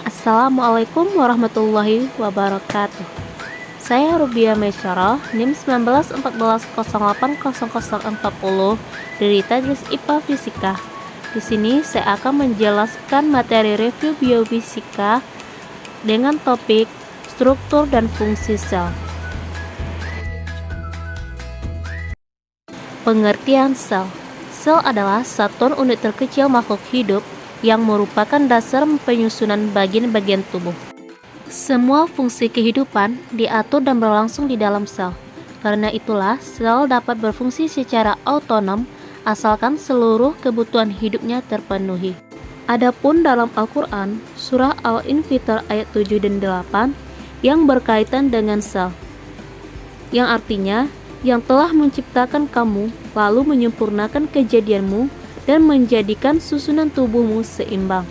Assalamualaikum warahmatullahi wabarakatuh. Saya Rubia Mesyarah, NIM 1914080040 dari Tadris IPA Fisika. Di sini saya akan menjelaskan materi review biofisika dengan topik struktur dan fungsi sel. Pengertian sel. Sel adalah satuan unit terkecil makhluk hidup yang merupakan dasar penyusunan bagian-bagian tubuh. Semua fungsi kehidupan diatur dan berlangsung di dalam sel. Karena itulah, sel dapat berfungsi secara otonom asalkan seluruh kebutuhan hidupnya terpenuhi. Adapun dalam Al-Quran, surah Al-Infitar ayat 7 dan 8 yang berkaitan dengan sel, yang artinya, yang telah menciptakan kamu, lalu menyempurnakan kejadianmu, dan menjadikan susunan tubuhmu seimbang.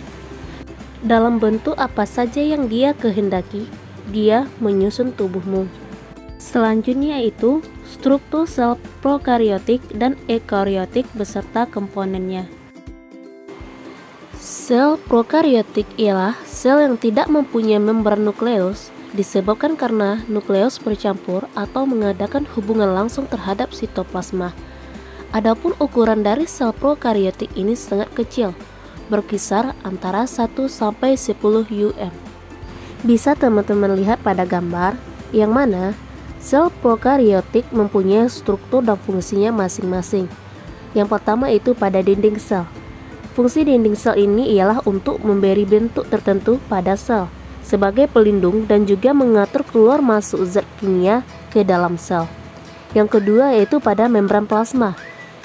Dalam bentuk apa saja yang Dia kehendaki, Dia menyusun tubuhmu. Selanjutnya yaitu struktur sel prokariotik dan eukariotik beserta komponennya. Sel prokariotik ialah sel yang tidak mempunyai membran nukleus, disebabkan karena nukleus bercampur atau mengadakan hubungan langsung terhadap sitoplasma. Adapun ukuran dari sel prokariotik ini sangat kecil, berkisar antara 1 sampai 10 UM. Bisa teman-teman lihat pada gambar, yang mana sel prokariotik mempunyai struktur dan fungsinya masing-masing. Yang pertama itu pada dinding sel. Fungsi dinding sel ini ialah untuk memberi bentuk tertentu pada sel, sebagai pelindung dan juga mengatur keluar masuk zat kimia ke dalam sel. Yang kedua yaitu pada membran plasma,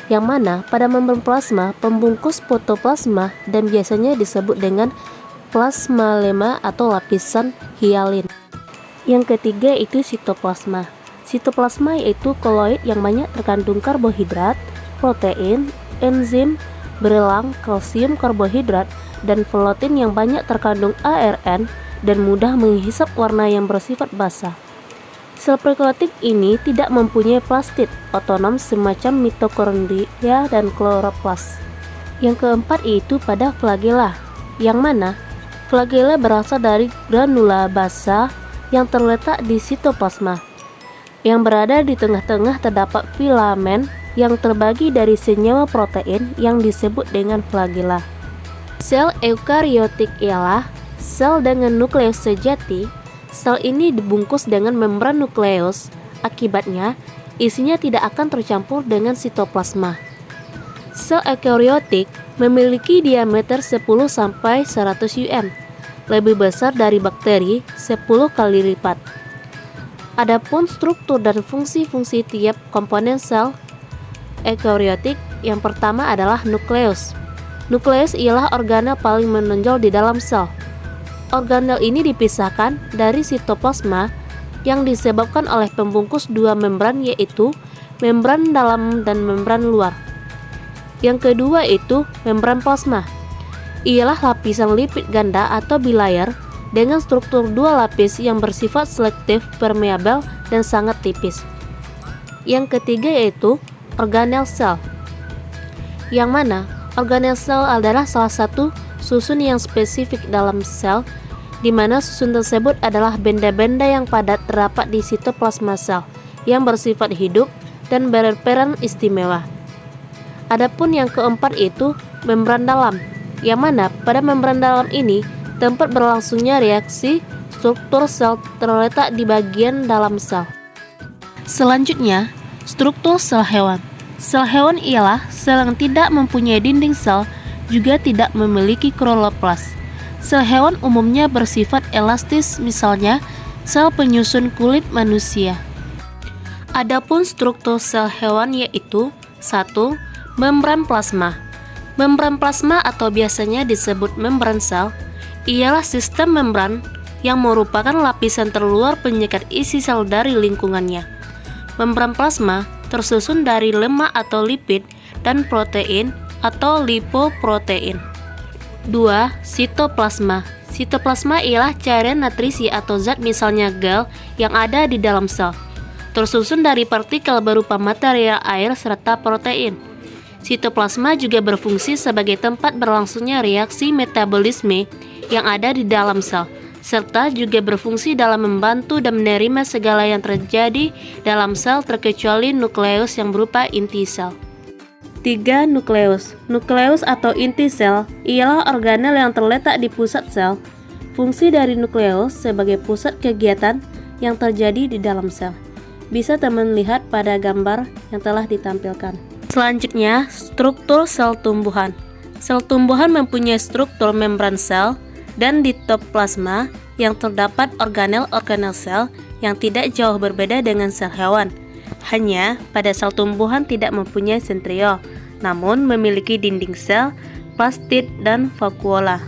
yang mana pada membran plasma pembungkus protoplasma dan biasanya disebut dengan plasmalema atau lapisan hialin. Yang ketiga itu sitoplasma. Sitoplasma yaitu koloid yang banyak terkandung karbohidrat, protein, enzim, berelang, kalsium karbohidrat, dan protein yang banyak terkandung ARN dan mudah menghisap warna yang bersifat basah. Sel prokariotik ini tidak mempunyai plastid otonom semacam mitokondria dan kloroplas. Yang keempat yaitu pada flagella, yang mana flagella berasal dari granula basah yang terletak di sitoplasma. Yang berada di tengah-tengah terdapat filamen yang terbagi dari senyawa protein yang disebut dengan flagella. Sel eukariotik ialah sel dengan nukleus sejati. Sel ini dibungkus dengan membran nukleus, akibatnya isinya tidak akan tercampur dengan sitoplasma. Sel eukariotik memiliki diameter 10 sampai 100 UM, lebih besar dari bakteri 10 kali lipat. Adapun struktur dan fungsi-fungsi tiap komponen sel eukariotik, yang pertama adalah nukleus. Nukleus ialah organel paling menonjol di dalam sel. Organel ini dipisahkan dari sitoplasma yang disebabkan oleh pembungkus dua membran yaitu membran dalam dan membran luar. Yang kedua itu membran plasma. Ialah lapisan lipid ganda atau bilayer dengan struktur dua lapis yang bersifat selektif, permeabel, dan sangat tipis. Yang ketiga yaitu organel sel. Yang mana organel sel adalah salah satu susun yang spesifik dalam sel, di mana susun tersebut adalah benda-benda yang padat terdapat di sitoplasma sel yang bersifat hidup dan berperan istimewa. Adapun yang keempat itu membran dalam, yang mana pada membran dalam ini tempat berlangsungnya reaksi struktur sel terletak di bagian dalam sel. Selanjutnya, struktur sel hewan. Sel hewan ialah sel yang tidak mempunyai dinding sel, juga tidak memiliki kloroplas. Sel hewan umumnya bersifat elastis, misalnya sel penyusun kulit manusia. Adapun struktur sel hewan yaitu 1. Membran plasma. Membran plasma atau biasanya disebut membran sel ialah sistem membran yang merupakan lapisan terluar penyekat isi sel dari lingkungannya. Membran plasma tersusun dari lemak atau lipid dan protein atau lipoprotein. 2. Sitoplasma. Sitoplasma ialah cairan nutrisi atau zat misalnya gel yang ada di dalam sel, tersusun dari partikel berupa material air serta protein. Sitoplasma juga berfungsi sebagai tempat berlangsungnya reaksi metabolisme yang ada di dalam sel, serta juga berfungsi dalam membantu dan menerima segala yang terjadi dalam sel terkecuali nukleus yang berupa inti sel. 3. Nukleus. Nukleus atau inti sel ialah organel yang terletak di pusat sel. Fungsi dari nukleus sebagai pusat kegiatan yang terjadi di dalam sel bisa teman lihat pada gambar yang telah ditampilkan. Selanjutnya, struktur sel tumbuhan. Sel tumbuhan mempunyai struktur membran sel dan ditoplasma yang terdapat organel-organel sel yang tidak jauh berbeda dengan sel hewan. Hanya pada sel tumbuhan tidak mempunyai sentriol, namun memiliki dinding sel, plastid, dan vakuola.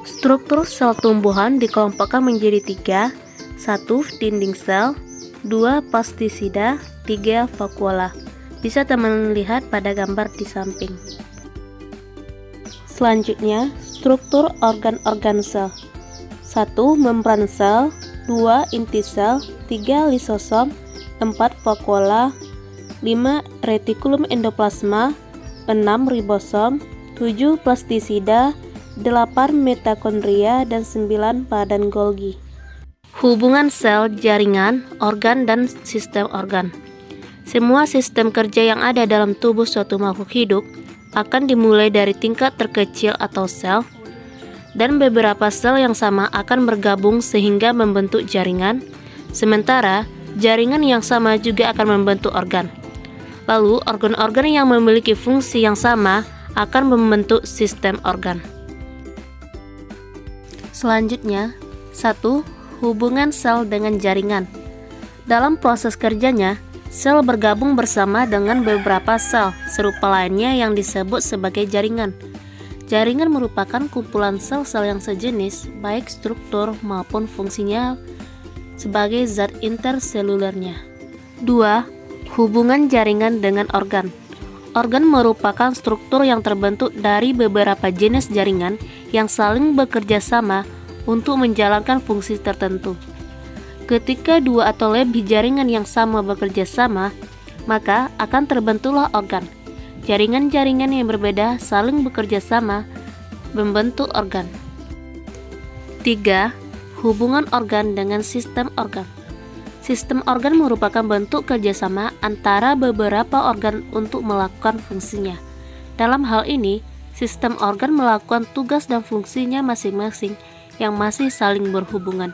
Struktur sel tumbuhan dikelompokkan menjadi 3, 1. Dinding sel, 2. Plastisida, 3. Vakuola. Bisa teman lihat pada gambar di samping. Selanjutnya, struktur organ-organ sel. 1. Membran sel, 2. Inti sel, 3. Lisosom, 4. Vakuola, 5. Retikulum endoplasma, 6. Ribosom, 7. Plastisida, 8. Mitokondria, dan 9. Padan Golgi. Hubungan sel, jaringan, organ, dan sistem organ. Semua sistem kerja yang ada dalam tubuh suatu makhluk hidup akan dimulai dari tingkat terkecil atau sel, dan beberapa sel yang sama akan bergabung sehingga membentuk jaringan, sementara jaringan yang sama juga akan membentuk organ. Lalu, organ-organ yang memiliki fungsi yang sama akan membentuk sistem organ. Selanjutnya, 1. Hubungan sel dengan jaringan. Dalam proses kerjanya, sel bergabung bersama dengan beberapa sel serupa lainnya yang disebut sebagai jaringan. Jaringan merupakan kumpulan sel-sel yang sejenis, baik struktur maupun fungsinya sebagai zat interselulernya. 2. Hubungan jaringan dengan organ. Organ merupakan struktur yang terbentuk dari beberapa jenis jaringan yang saling bekerja sama untuk menjalankan fungsi tertentu. Ketika 2 atau lebih jaringan yang sama bekerja sama, maka akan terbentuklah organ. Jaringan-jaringan yang berbeda saling bekerja sama membentuk organ. 3. Hubungan organ dengan sistem organ. Sistem organ merupakan bentuk kerjasama antara beberapa organ untuk melakukan fungsinya. Dalam hal ini, sistem organ melakukan tugas dan fungsinya masing-masing yang masih saling berhubungan.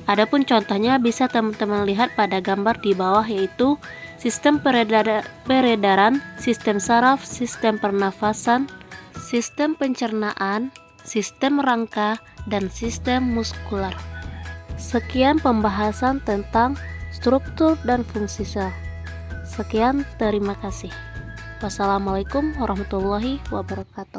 Adapun contohnya bisa teman-teman lihat pada gambar di bawah, yaitu sistem peredaran, sistem saraf, sistem pernafasan, sistem pencernaan, sistem rangka, dan sistem muskular. Sekian pembahasan tentang struktur dan fungsi sel. Sekian, terima kasih. Wassalamualaikum warahmatullahi wabarakatuh.